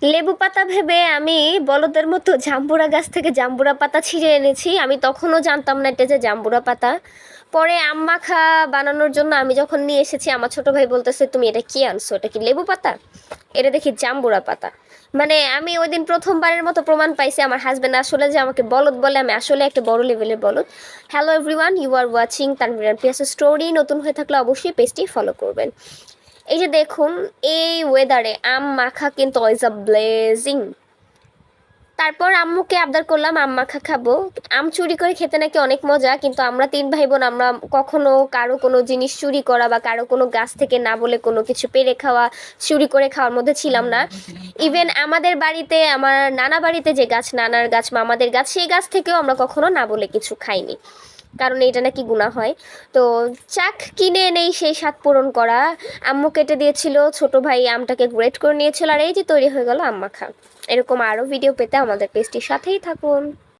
লেবু পাতা ভেবে আমি বলদের মতো জাম্বুরা গাছ থেকে জাম্বুরা পাতা ছিঁড়ে এনেছি। আমি তখনও জানতাম না এটা যে জাম্বুরা পাতা। পরে আম মাখা বানানোর জন্য আমি যখন নিয়ে এসেছি, আমার ছোট ভাই বলতেছে, তুমি এটা কি আনছো? এটা কি লেবু পাতা? এটা দেখি জাম্বুরা পাতা। মানে আমি ওই দিন প্রথমবারের মতো প্রমাণ পাইছি আমার হাজবেন্ড আসলে যে আমাকে বলদ বলে, আমি আসলে একটা বড় লেভেলের বলদ। Hello everyone, you are watching Tanvir Piyas story. নতুন হয়ে থাকলে অবশ্যই পেজটি ফলো করবেন। এই যে দেখুন, এই ওয়েদারে আম মাখা কিন্তু ইজ আ ব্লেজিং। তারপর আম্মুকে আবদার করলাম আম মাখা খাবো। আম চুরি করে খেতে নাকি অনেক মজা, কিন্তু আমরা তিন ভাই বোন আমরা কখনো কারো কোনো জিনিস চুরি করা বা কারো কোনো গাছ থেকে না বলে কোনো কিছু পেড়ে খাওয়া, চুরি করে খাওয়ার মধ্যে ছিলাম না। ইভেন আমাদের বাড়িতে, আমার নানা বাড়িতে যে গাছ, নানার গাছ, মামাদের গাছ, সেই গাছ থেকেও আমরা কখনো না বলে কিছু খাইনি, কারণ এটা নাকি গুনাহ হয়। তো চাক কিনে এনেই সেই স্বাদ পূরণ করা। আম্মু কেটে দিয়েছিল, ছোট ভাই আমটাকে গ্রেট করে নিয়েছিল, আর এই যে তৈরি হয়ে গেল আম মাখা। এরকম আরও ভিডিও পেতে আমাদের পেজটির সাথেই থাকুন।